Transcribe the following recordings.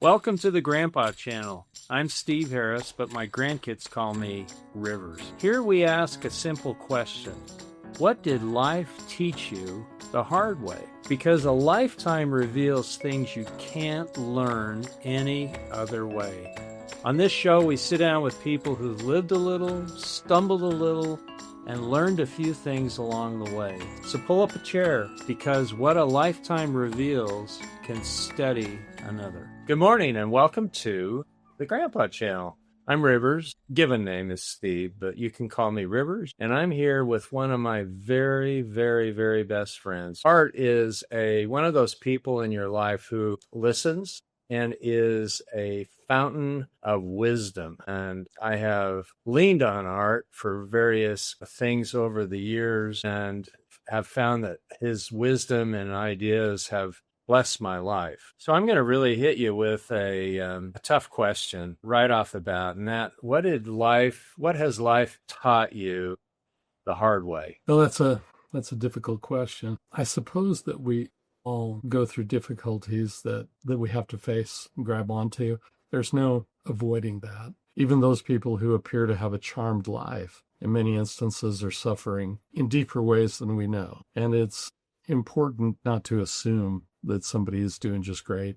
Welcome to the Grandpa Channel. I'm Steve Harris, but my grandkids call me Rivers. Here we ask a simple question. What did life teach you the hard way? Because a lifetime reveals things you can't learn any other way. On this show, we sit down with people who've lived a little, stumbled a little, and learned a few things along the way. So pull up a chair, because what a lifetime reveals can steady another. Good morning and welcome to the Grandpa Channel. I'm Rivers. Given name is Steve, but you can call me Rivers. And I'm here with one of my very, very, very best friends. Art is one of those people in your life who listens and is a fountain of wisdom. And I have leaned on Art for various things over the years and have found that his wisdom and ideas have blessed my life. So I'm going to really hit you with a tough question right off the bat, and that, what has life taught you the hard way? Well, that's a difficult question. I suppose that we all go through difficulties that we have to face and grab onto. There's no avoiding that. Even those people who appear to have a charmed life, in many instances, are suffering in deeper ways than we know. And it's important not to assume that somebody is doing just great.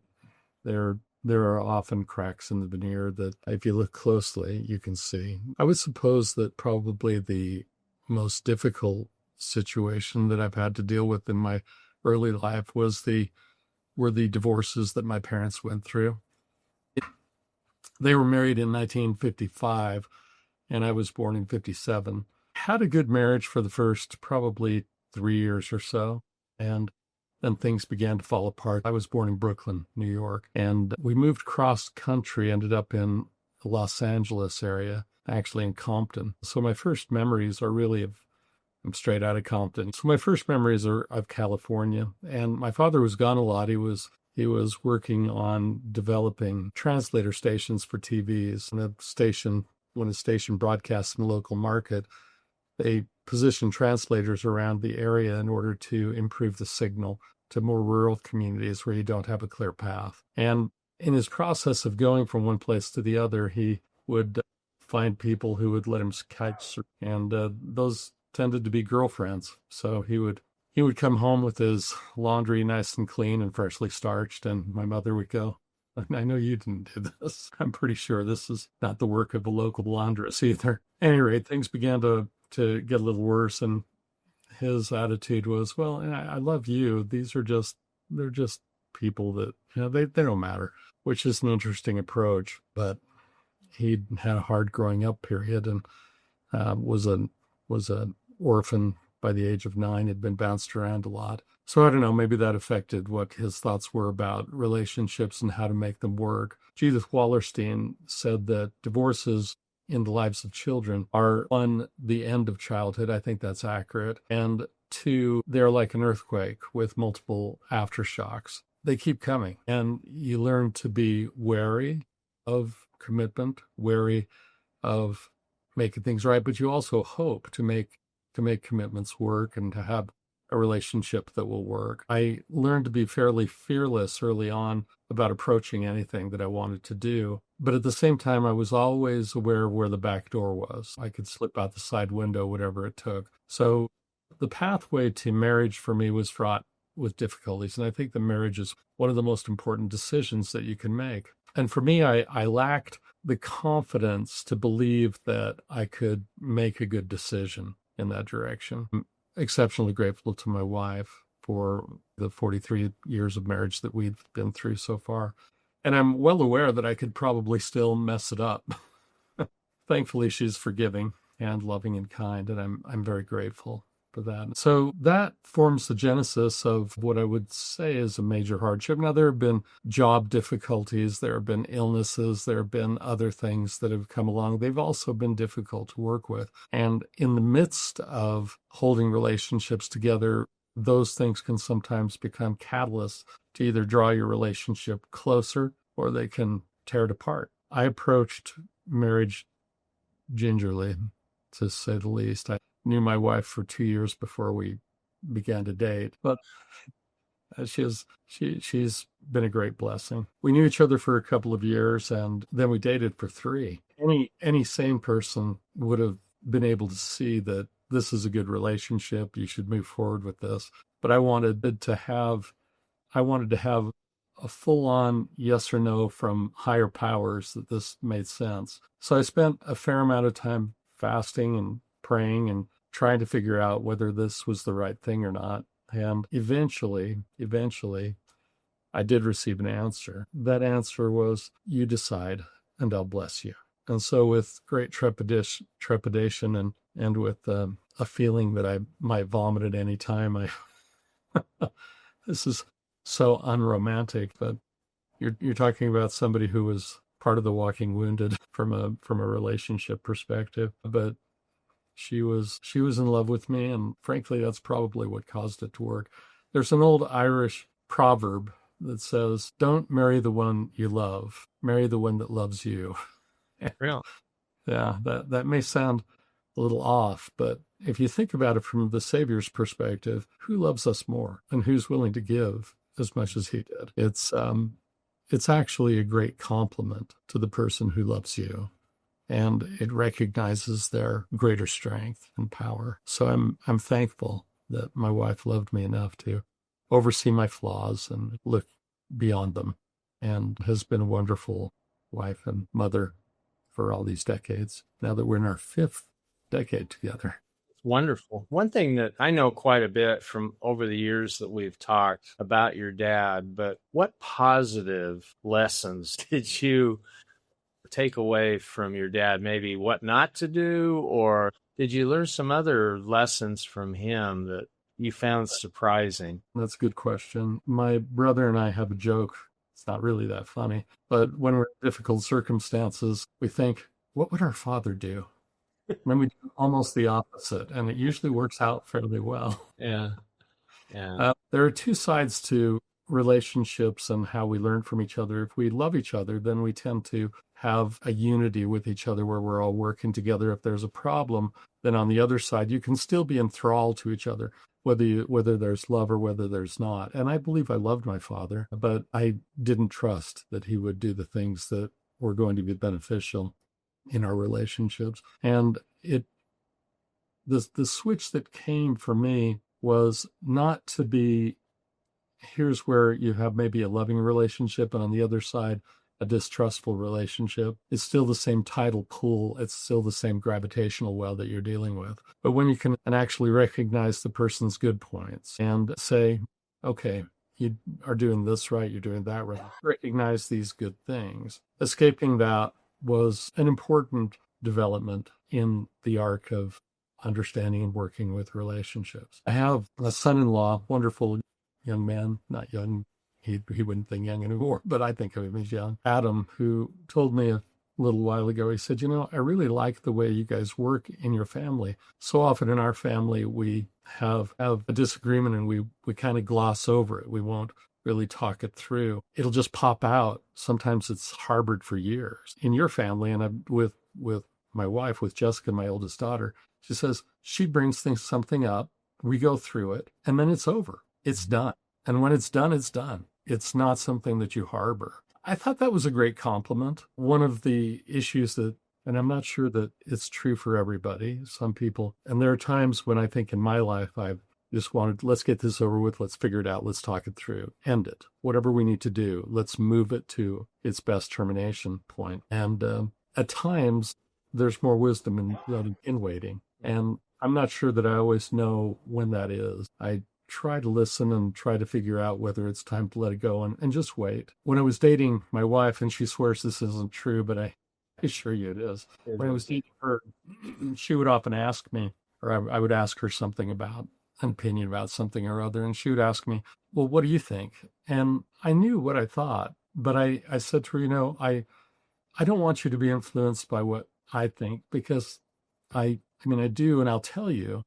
There are often cracks in the veneer that, if you look closely, you can see. I would suppose that probably the most difficult situation that I've had to deal with in my early life were the divorces that my parents went through. They were married in 1955, and I was born in 57. Had a good marriage for the first probably 3 years or so, and then things began to fall apart. I was born in Brooklyn, New York, and we moved cross country, ended up in the Los Angeles area, actually in Compton. So my first memories are really I'm straight out of Compton. So my first memories are of California, and my father was gone a lot. He was working on developing translator stations for TVs. When a station broadcasts in the local market, they position translators around the area in order to improve the signal to more rural communities where you don't have a clear path. And in his process of going from one place to the other, he would find people who would let him kite surf, and those tended to be girlfriends. So he would come home with his laundry nice and clean and freshly starched, and my mother would go, "I know you didn't do this. I'm pretty sure this is not the work of the local laundress either." At any rate, things began to get a little worse, and his attitude was, "Well, I love you. They're just people that, they don't matter," which is an interesting approach. But he'd had a hard growing up period, and was an orphan by the age of 9, had been bounced around a lot. So I don't know, maybe that affected what his thoughts were about relationships and how to make them work. Judith Wallerstein said that divorces in the lives of children are, one, the end of childhood. I think that's accurate. And two, they're like an earthquake with multiple aftershocks. They keep coming, and you learn to be wary of commitment, wary of making things right, but you also hope to make commitments work and to have a relationship that will work. I learned to be fairly fearless early on about approaching anything that I wanted to do. But at the same time, I was always aware of where the back door was. I could slip out the side window, whatever it took. So the pathway to marriage for me was fraught with difficulties. And I think the marriage is one of the most important decisions that you can make. And for me, I lacked the confidence to believe that I could make a good decision in that direction. I'm exceptionally grateful to my wife for the 43 years of marriage that we've been through so far. And I'm well aware that I could probably still mess it up. Thankfully, she's forgiving and loving and kind, and I'm very grateful for that. So that forms the genesis of what I would say is a major hardship. Now, there have been job difficulties, there have been illnesses, there have been other things that have come along. They've also been difficult to work with. And in the midst of holding relationships together, those things can sometimes become catalysts to either draw your relationship closer or they can tear it apart. I approached marriage gingerly, to say the least. I knew my wife for 2 years before we began to date, but She's been a great blessing. We knew each other for a couple of years, and then we dated for 3. Any sane person would have been able to see that this is a good relationship. You should move forward with this. But I wanted to have a full on yes or no from higher powers that this made sense. So I spent a fair amount of time fasting and praying and trying to figure out whether this was the right thing or not. And eventually, I did receive an answer. That answer was, you decide and I'll bless you. And so with great trepidation and with a feeling that I might vomit at any time, this is so unromantic, but you're talking about somebody who was part of the walking wounded from a relationship perspective, but she was in love with me, and frankly that's probably what caused it to work. There's an old Irish proverb that says, don't marry the one you love, marry the one that loves you. Real. Yeah, that may sound a little off, but if you think about it from the Savior's perspective, who loves us more and who's willing to give as much as he did? It's actually a great compliment to the person who loves you, and it recognizes their greater strength and power. So I'm thankful that my wife loved me enough to oversee my flaws and look beyond them, and has been a wonderful wife and mother for all these decades, now that we're in our 5th decade together. Wonderful. One thing that I know quite a bit from over the years that we've talked about your dad, but what positive lessons did you take away from your dad? Maybe what not to do, or did you learn some other lessons from him that you found surprising? That's a good question. My brother and I have a joke. It's not really that funny, but when we're in difficult circumstances, we think, what would our father do? And then we do almost the opposite, and it usually works out fairly well. Yeah. Yeah. There are 2 sides to relationships and how we learn from each other. If we love each other, then we tend to have a unity with each other where we're all working together. If there's a problem, then on the other side, you can still be enthralled to each other, whether there's love or whether there's not. And I believe I loved my father, but I didn't trust that he would do the things that were going to be beneficial in our relationships. And the switch that came for me was not to be, here's where you have maybe a loving relationship, and on the other side, a distrustful relationship. It's still the same tidal pool. It's still the same gravitational well that you're dealing with. But when you can actually recognize the person's good points and say, okay, you are doing this right, you're doing that right, recognize these good things. Escaping that was an important development in the arc of understanding and working with relationships. I have a son-in-law, wonderful young man, not young, he wouldn't think young anymore, but I think of him as young, Adam, who told me a little while ago, he said, I really like the way you guys work in your family. So often in our family, we have a disagreement and we kind of gloss over it. We won't really talk it through. It'll just pop out. Sometimes it's harbored for years. In your family, and I'm with my wife, with Jessica, my oldest daughter, she says she brings something up, we go through it, and then it's over. It's done. And when it's done, it's done. It's not something that you harbor. I thought that was a great compliment. One of the issues that, and I'm not sure that it's true for everybody, some people, and there are times when I think in my life I've just wanted, let's get this over with, let's figure it out, let's talk it through, end it. Whatever we need to do, let's move it to its best termination point. And at times, there's more wisdom in waiting. And I'm not sure that I always know when that is. I try to listen and try to figure out whether it's time to let it go and just wait. When I was dating my wife, and she swears this isn't true, but I assure you it is. When I was dating her, she would often ask me, or I would ask her something about an opinion about something or other, and she would ask me, well, what do you think? And I knew what I thought, but I said to her, I don't want you to be influenced by what I think, because I do, and I'll tell you,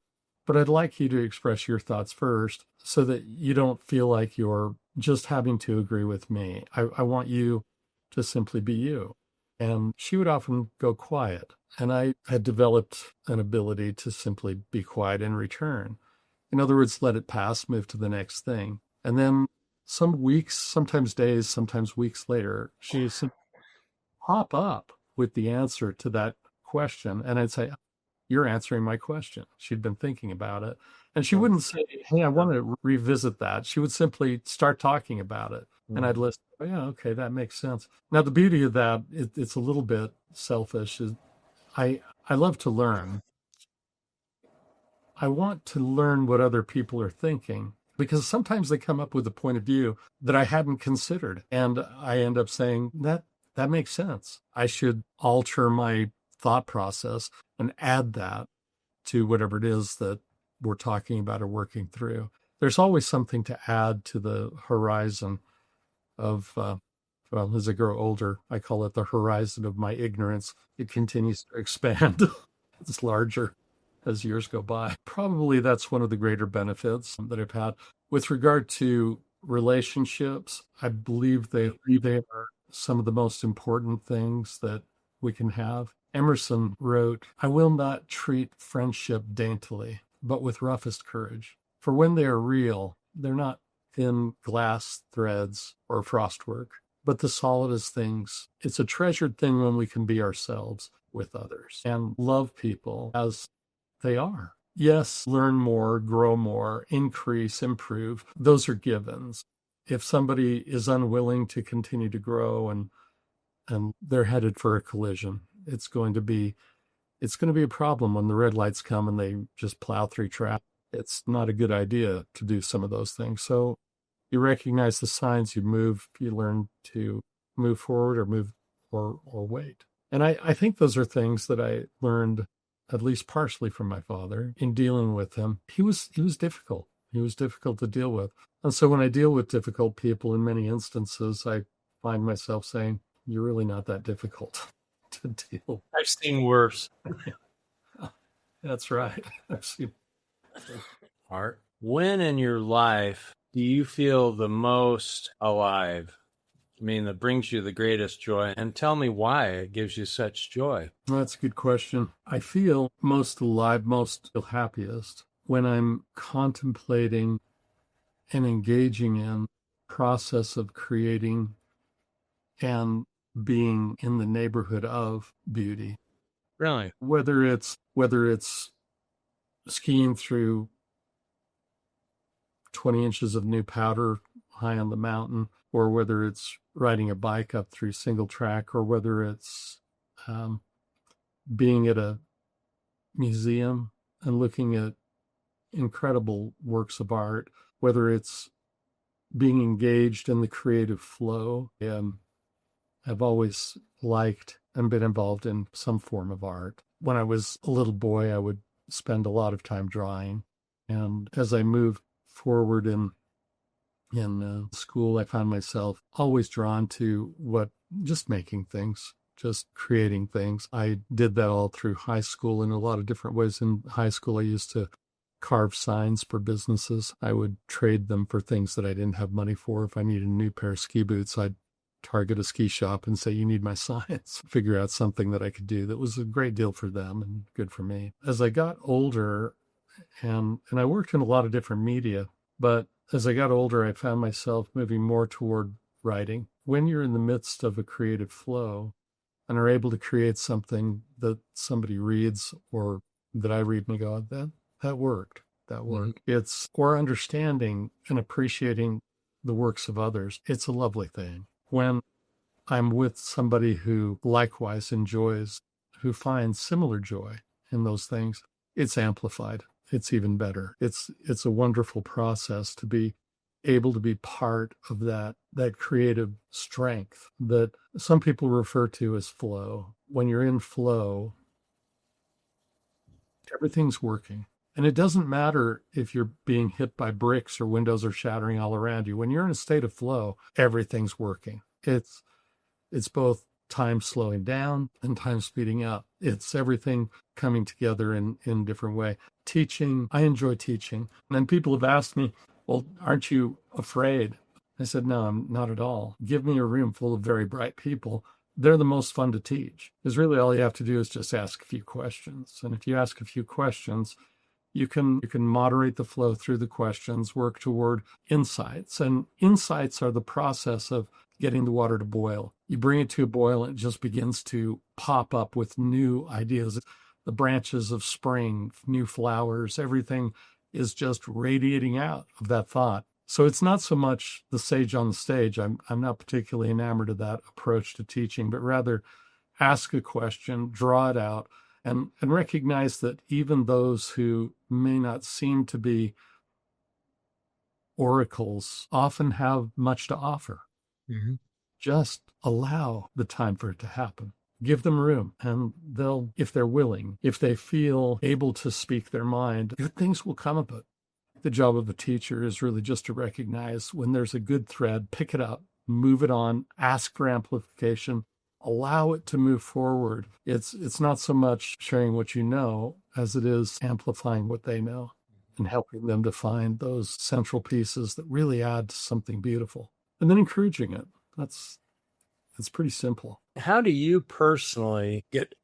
but I'd like you to express your thoughts first so that you don't feel like you're just having to agree with me. I want you to simply be you. And she would often go quiet. And I had developed an ability to simply be quiet in return. In other words, let it pass, move to the next thing. And then some weeks, sometimes days, sometimes weeks later, she would pop up with the answer to that question. And I'd say, you're answering my question. She'd been thinking about it. And she wouldn't say, hey, I want to revisit that. She would simply start talking about it. And I'd listen, oh, yeah, okay, that makes sense. Now, the beauty of that, it's a little bit selfish. Is I love to learn. I want to learn what other people are thinking because sometimes they come up with a point of view that I hadn't considered. And I end up saying, that makes sense. I should alter my thought process and add that to whatever it is that we're talking about or working through. There's always something to add to the horizon of, well, as I grow older, I call it the horizon of my ignorance. It continues to expand. It's larger as years go by. Probably that's one of the greater benefits that I've had. With regard to relationships, I believe they are some of the most important things that we can have. Emerson wrote, I will not treat friendship daintily, but with roughest courage. For when they are real, they're not thin glass threads or frostwork, but the solidest things. It's a treasured thing when we can be ourselves with others and love people as they are. Yes, learn more, grow more, increase, improve. Those are givens. If somebody is unwilling to continue to grow and they're headed for a collision, it's going to be a problem when the red lights come and they just plow through traffic. It's not a good idea to do some of those things. So you recognize the signs, you learn to move forward or move or wait. And I think those are things that I learned at least partially from my father in dealing with him. He was difficult. He was difficult to deal with. And so when I deal with difficult people in many instances, I find myself saying, you're really not that difficult to deal with. I've seen worse. That's right. I've seen. Art, when in your life do you feel the most alive? I mean, that brings you the greatest joy. And tell me why it gives you such joy. Well, that's a good question. I feel most alive, most happiest when I'm contemplating and engaging in the process of creating and being in the neighborhood of beauty. Really? Whether it's skiing through 20 inches of new powder high on the mountain, or whether it's riding a bike up through single track, or whether it's being at a museum and looking at incredible works of art, whether it's being engaged in the creative flow. I've always liked and been involved in some form of art. When I was a little boy, I would spend a lot of time drawing. And as I moved forward in school, I found myself always drawn to just making things, just creating things. I did that all through high school in a lot of different ways. In high school, I used to carve signs for businesses. I would trade them for things that I didn't have money for. If I needed a new pair of ski boots, I'd target a ski shop and say, you need my signs. Figure out something that I could do that was a great deal for them and good for me. As I got older, and I worked in a lot of different media, but as I got older, I found myself moving more toward writing. When you're in the midst of a creative flow and are able to create something that somebody reads or that I read and go, that worked. That worked. It's or understanding and appreciating the works of others. It's a lovely thing. When I'm with somebody who likewise enjoys, who finds similar joy in those things, it's amplified. It's even better. It's a wonderful process to be able to be part of that creative strength that some people refer to as flow. When you're in flow, everything's working. And it doesn't matter if you're being hit by bricks or windows are shattering all around you. When you're in a state of flow, everything's working. It's both time slowing down and time speeding up. It's everything coming together in a different way. Teaching, I enjoy teaching. And then people have asked me, well, aren't you afraid? I said, no, I'm not at all. Give me a room full of very bright people. They're the most fun to teach. Because really all you have to do is just ask a few questions. And if you ask a few questions, You can moderate the flow through the questions, work toward insights. And insights are the process of getting the water to boil. You bring it to a boil, and it just begins to pop up with new ideas. The branches of spring, new flowers, everything is just radiating out of that thought. So it's not so much the sage on the stage. I'm not particularly enamored of that approach to teaching, but rather ask a question, draw it out, and recognize that even those who may not seem to be oracles often have much to offer. Mm-hmm. Just allow the time for it to happen. Give them room, and they'll, if they're willing, if they feel able to speak their mind, good things will come of it. The job of a teacher is really just to recognize when there's a good thread, pick it up, move it on, ask for amplification, allow it to move forward. It's not so much sharing what you know as it is amplifying what they know and helping them to find those central pieces that really add to something beautiful. And then encouraging it. It's pretty simple. How do you personally get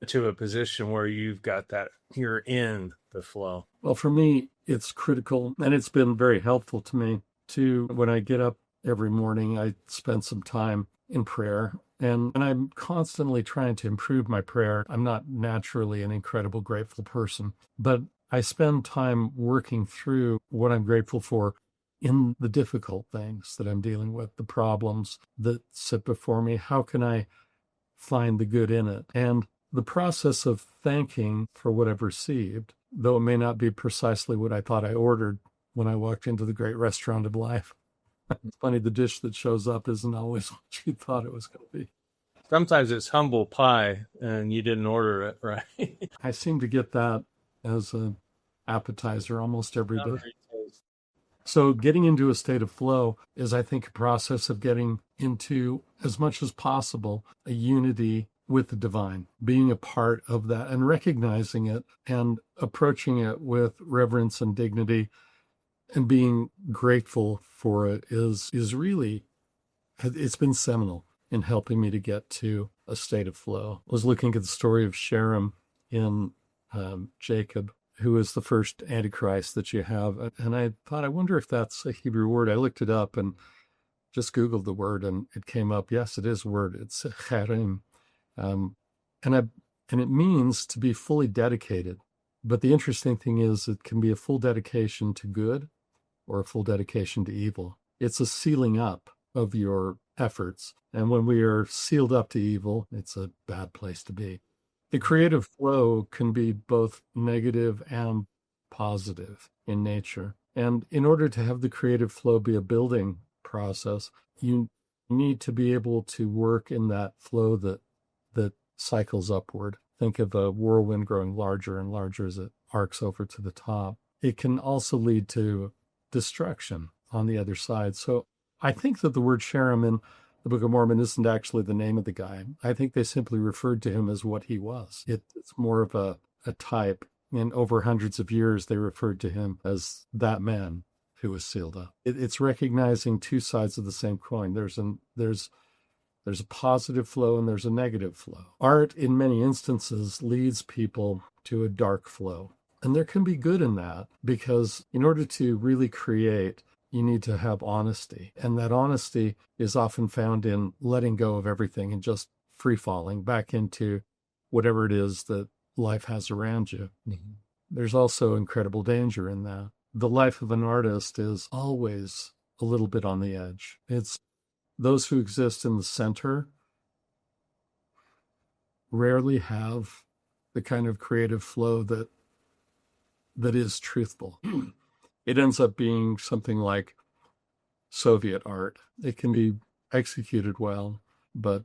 to a position where you've got that, you're in the flow? Well, for me, it's critical, and it's been very helpful to me to, when I get up every morning, I spend some time in prayer, and I'm constantly trying to improve my prayer. I'm not naturally an incredible grateful person, but I spend time working through what I'm grateful for in the difficult things that I'm dealing with, the problems that sit before me. How can I find the good in it? And the process of thanking for what I've received, though it may not be precisely what I thought I ordered when I walked into the great restaurant of life. It's funny, the dish that shows up isn't always what you thought it was going to be. Sometimes it's humble pie and you didn't order it, right? I seem to get that as an appetizer almost every day. So getting into a state of flow is, I think, a process of getting into, as much as possible, a unity with the divine, being a part of that and recognizing it and approaching it with reverence and dignity and being grateful for it is really, it's been seminal in helping me to get to a state of flow. I was looking at the story of Sherem in Jacob, who is the first Antichrist that you have. And I thought, I wonder if that's a Hebrew word. I looked it up and just Googled the word, and it came up. Yes, it is a word. It's Cherim. And it means to be fully dedicated. But the interesting thing is it can be a full dedication to good or a full dedication to evil. It's a sealing up of your efforts. And when we are sealed up to evil, it's a bad place to be. The creative flow can be both negative and positive in nature. And in order to have the creative flow be a building process, you need to be able to work in that flow that cycles upward. Think of a whirlwind growing larger and larger as it arcs over to the top. It can also lead to destruction on the other side. So I think that the word Sherem in the Book of Mormon isn't actually the name of the guy. I think they simply referred to him as what he was. It's more of a type. And over hundreds of years, they referred to him as that man who was sealed up. It's recognizing two sides of the same coin. There's a positive flow and there's a negative flow. Art, in many instances, leads people to a dark flow. And there can be good in that, because in order to really create, you need to have honesty. And that honesty is often found in letting go of everything and just free falling back into whatever it is that life has around you. Mm-hmm. There's also incredible danger in that. The life of an artist is always a little bit on the edge. It's those who exist in the center rarely have the kind of creative flow that is truthful. It ends up being something like Soviet art. It can be executed well, but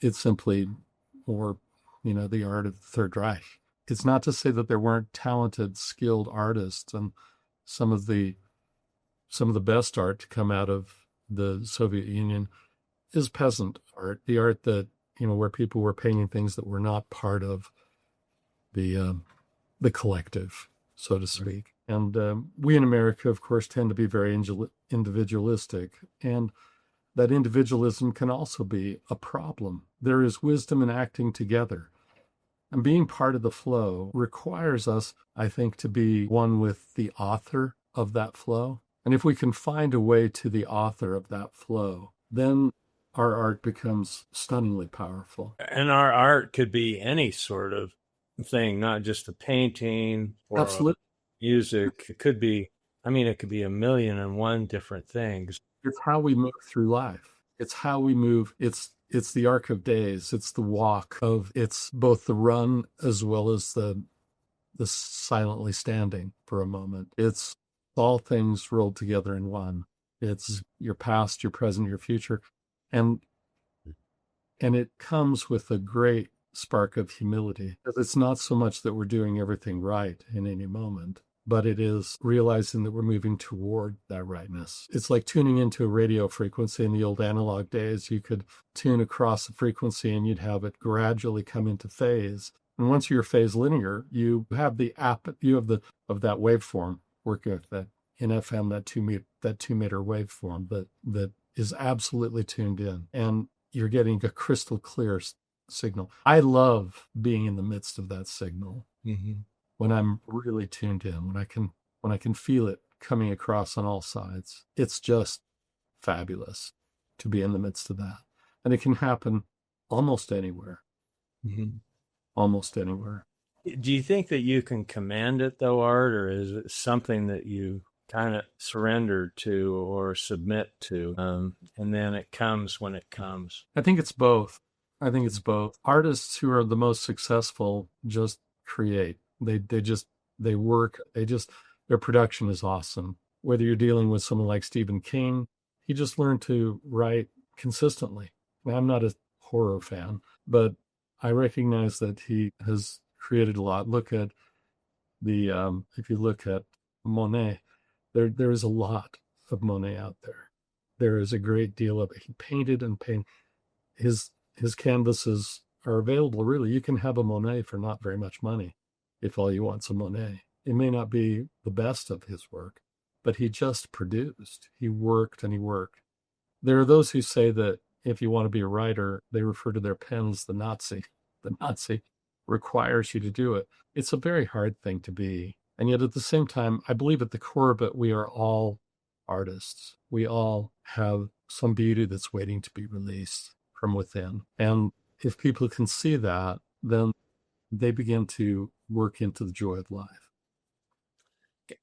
it's simply more, the art of the Third Reich. It's not to say that there weren't talented, skilled artists, and some of the best art to come out of the Soviet Union is peasant art, the art that, where people were painting things that were not part of the collective, so to speak. And we in America, of course, tend to be very individualistic. And that individualism can also be a problem. There is wisdom in acting together. And being part of the flow requires us, I think, to be one with the author of that flow. And if we can find a way to the author of that flow, then our art becomes stunningly powerful. And our art could be any sort of thing, not just a painting or a Absolutely. music. It could be, I mean, it could be a million and one different things. It's how we move through life. It's how we move. It's the arc of days. It's the walk of, it's both the run as well as the silently standing for a moment. It's all things rolled together in one. It's your past, your present, your future. And it comes with a great spark of humility. It's not so much that we're doing everything right in any moment, but it is realizing that we're moving toward that rightness. It's like tuning into a radio frequency. In the old analog days, you could tune across a frequency and you'd have it gradually come into phase. And once you're phase linear, you have the of that waveform working with that in FM, that 2 meter waveform that is absolutely tuned in, and you're getting a crystal clear signal. I love being in the midst of that signal. Mm-hmm. When I'm really tuned in, when I can feel it coming across on all sides. It's just fabulous to be in the midst of that. And it can happen almost anywhere. Mm-hmm. Almost anywhere. Do you think that you can command it though, Art, or is it something that you kind of surrender to or submit to, and then it comes when it comes? I think it's both. Artists who are the most successful just create. They work. Their production is awesome. Whether you're dealing with someone like Stephen King, he just learned to write consistently. Now, I'm not a horror fan, but I recognize that he has created a lot. Look at if you look at Monet, there is a lot of Monet out there. There is a great deal of it. He painted and painted. His canvases are available. Really, you can have a Monet for not very much money if all you want's a Monet. It may not be the best of his work, but he just produced. He worked and he worked. There are those who say that if you want to be a writer, they refer to their pen as the Nazi. The Nazi requires you to do it. It's a very hard thing to be. And yet at the same time, I believe at the core of it, we are all artists. We all have some beauty that's waiting to be released from within. And if people can see that, then they begin to work into the joy of life.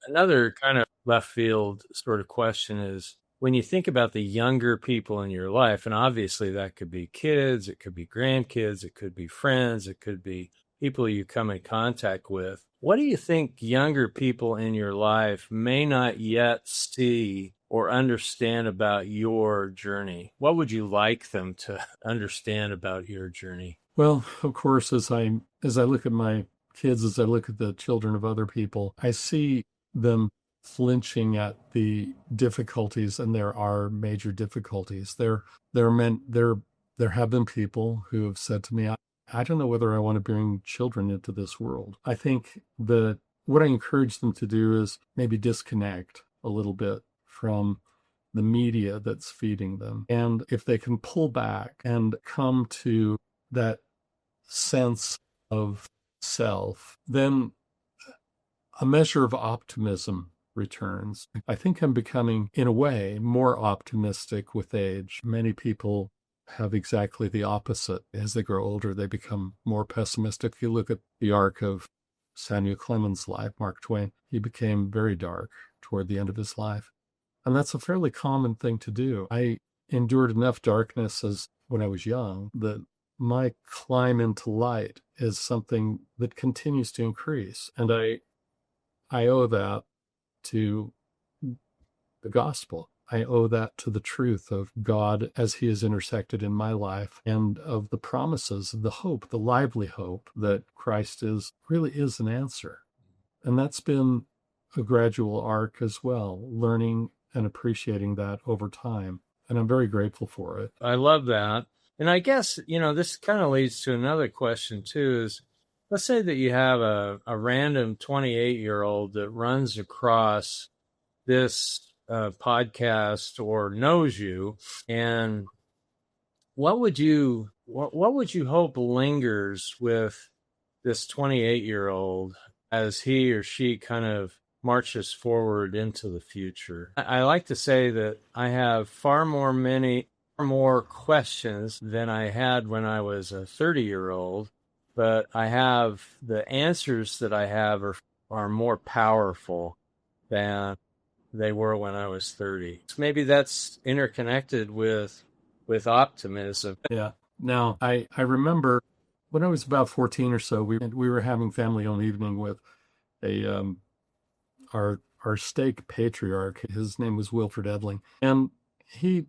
Another kind of left field sort of question is, when you think about the younger people in your life, and obviously that could be kids, it could be grandkids, it could be friends, it could be people you come in contact with, what do you think younger people in your life may not yet see or understand about your journey? What would you like them to understand about your journey? Well, of course, as I look at my kids, as I look at the children of other people, I see them flinching at the difficulties, and there are major difficulties. There have been people who have said to me, I don't know whether I want to bring children into this world. I think that what I encourage them to do is maybe disconnect a little bit from the media that's feeding them. And if they can pull back and come to that sense of self, then a measure of optimism returns. I think I'm becoming, in a way, more optimistic with age. Many people have exactly the opposite. As they grow older, they become more pessimistic. If you look at the arc of Samuel Clemens' life, Mark Twain, he became very dark toward the end of his life. And that's a fairly common thing to do. I endured enough darkness when I was young that my climb into light is something that continues to increase. And I owe that to the gospel. I owe that to the truth of God as he is intersected in my life, and of the promises, the hope, the lively hope that Christ really is an answer. And that's been a gradual arc as well, learning and appreciating that over time. And I'm very grateful for it. I love that. And I guess, this kind of leads to another question too, is let's say that you have a random 28-year-old that runs across this podcast or knows you, and what would you hope lingers with this 28-year-old as he or she kind of marches forward into the future? I like to say that I have far more questions than I had when I was a 30-year-old, but I have the answers that I have are more powerful than they were when I was 30. Maybe that's interconnected with optimism. Yeah. Now, I remember when I was about 14 or so, we were having family-owned evening with a our stake patriarch. His name was Wilfred Edling, and he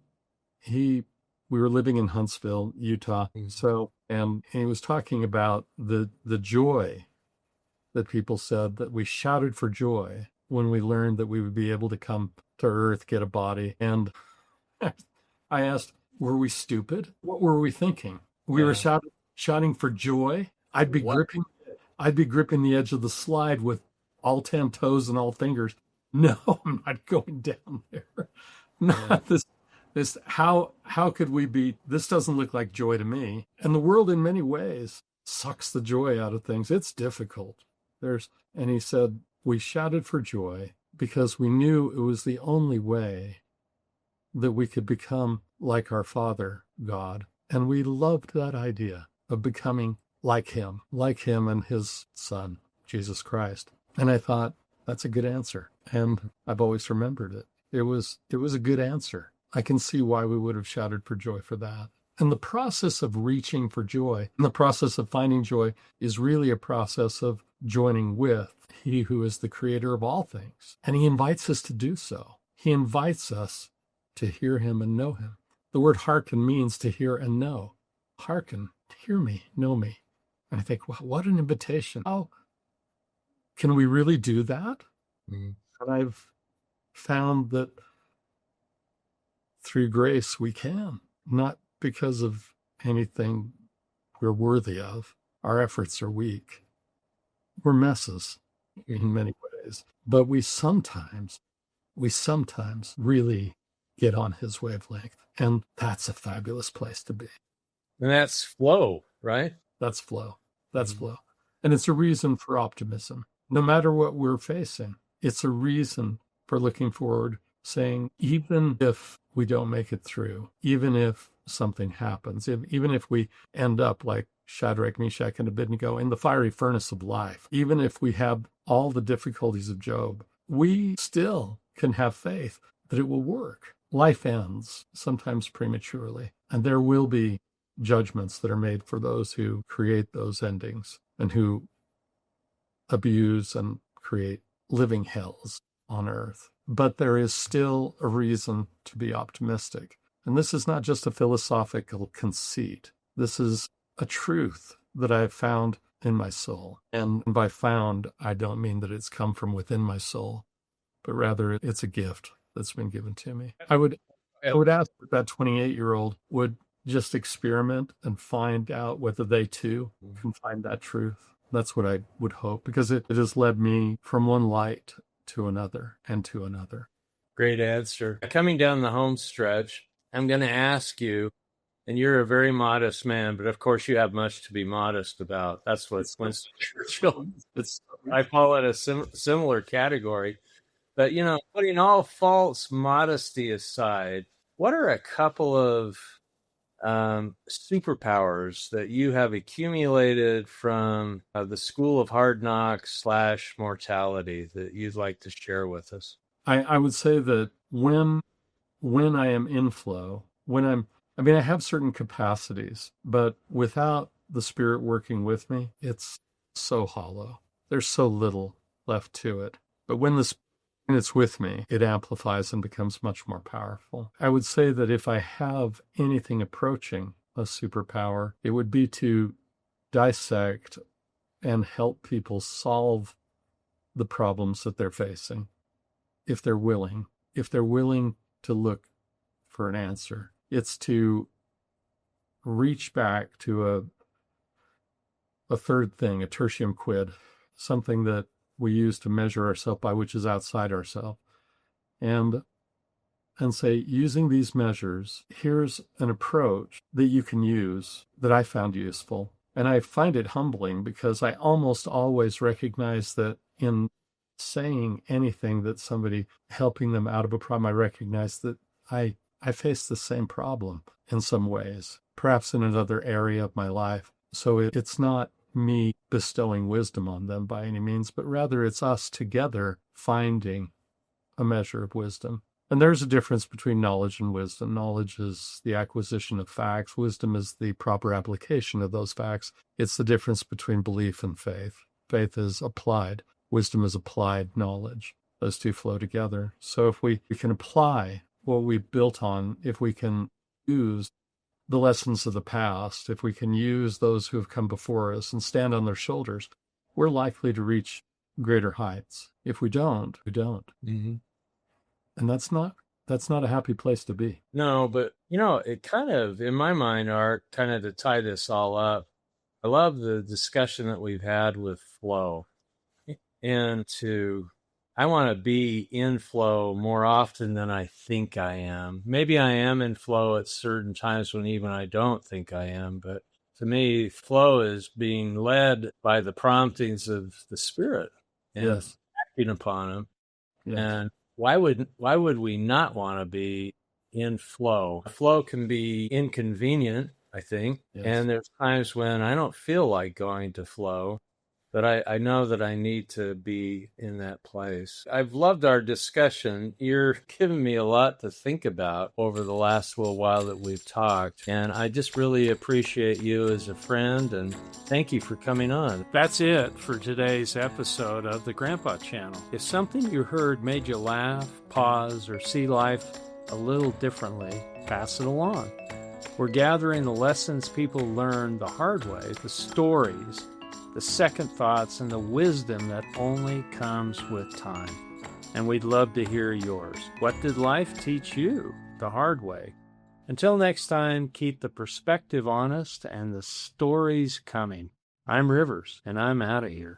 we were living in Huntsville, Utah. So, and he was talking about the joy that people said that we shouted for joy when we learned that we would be able to come to Earth, get a body. And I asked, were we stupid? What were we thinking? We were shouting for joy. I'd be gripping the edge of the slide with all 10 toes and all fingers. No, I'm not going down there. Not this how could we be? This doesn't look like joy to me. And the world in many ways sucks the joy out of things. It's difficult. And he said, we shouted for joy because we knew it was the only way that we could become like our Father, God. And we loved that idea of becoming like him and his Son, Jesus Christ. And I thought, that's a good answer. And I've always remembered it. It was a good answer. I can see why we would have shouted for joy for that. And the process of reaching for joy, and the process of finding joy, is really a process of joining with He who is the creator of all things. And he invites us to do so. He invites us to hear him and know him. The word hearken means to hear and know. Hearken, hear me, know me. And I think, wow, what an invitation. How can we really do that? And I've found that through grace we can, not because of anything we're worthy of. Our efforts are weak. We're messes in many ways, but we sometimes really get on his wavelength, and that's a fabulous place to be. And that's flow, right? That's flow. Flow. And it's a reason for optimism. No matter what we're facing, it's a reason for looking forward, saying, even if we don't make it through, even if something happens, even if we end up like Shadrach, Meshach, and Abednego in the fiery furnace of life, even if we have all the difficulties of Job, we still can have faith that it will work. Life ends, sometimes prematurely, and there will be judgments that are made for those who create those endings and who abuse and create living hells on earth. But there is still a reason to be optimistic. And this is not just a philosophical conceit. This is a truth that I have found in my soul. And by found, I don't mean that it's come from within my soul, but rather it's a gift that's been given to me. I would ask that 28-year-old would just experiment and find out whether they too can find that truth. That's what I would hope, because it has led me from one light to another and to another. Great answer. Coming down the home stretch, I'm going to ask you, and you're a very modest man, but of course you have much to be modest about. That's what Winston Churchill. I fall in a similar category. But, putting all false modesty aside, what are a couple of superpowers that you have accumulated from the School of Hard Knocks / mortality that you'd like to share with us? I would say that when I am in flow, I have certain capacities, but without the Spirit working with me, it's so hollow. There's so little left to it. But when it's with me, it amplifies and becomes much more powerful. I would say that if I have anything approaching a superpower, it would be to dissect and help people solve the problems that they're facing, if they're willing to look for an answer. It's to reach back to a third thing, a tertium quid, something that we use to measure ourselves by, which is outside ourselves, and say, using these measures, here's an approach that you can use that I found useful And I find it humbling because I almost always recognize that in saying anything that somebody helping them out of a problem, I recognize that I face the same problem in some ways, perhaps in another area of my life. So it's not me bestowing wisdom on them by any means, but rather it's us together finding a measure of wisdom. And there's a difference between knowledge and wisdom. Knowledge is the acquisition of facts. Wisdom is the proper application of those facts. It's the difference between belief and faith. Faith is applied. Wisdom is applied knowledge. Those two flow together. So if we can apply what we've built on, if we can use the lessons of the past, if we can use those who have come before us and stand on their shoulders, we're likely to reach greater heights. If we don't, we don't. Mm-hmm. And that's not a happy place to be. No, but, it kind of, in my mind, Art, kind of to tie this all up, I love the discussion that we've had with flow. And I want to be in flow more often than I think I am. Maybe I am in flow at certain times when even I don't think I am. But to me, flow is being led by the promptings of the Spirit and Yes. acting upon them. Yes. And why would we not want to be in flow? Flow can be inconvenient, I think. Yes. And there's times when I don't feel like going to flow, but I know that I need to be in that place. I've loved our discussion. You're giving me a lot to think about over the last little while that we've talked. And I just really appreciate you as a friend, and thank you for coming on. That's it for today's episode of the Grandpa Channel. If something you heard made you laugh, pause, or see life a little differently, pass it along. We're gathering the lessons people learned the hard way, the stories, the second thoughts, and the wisdom that only comes with time. And we'd love to hear yours. What did life teach you the hard way? Until next time, keep the perspective honest and the stories coming. I'm Rivers, and I'm out of here.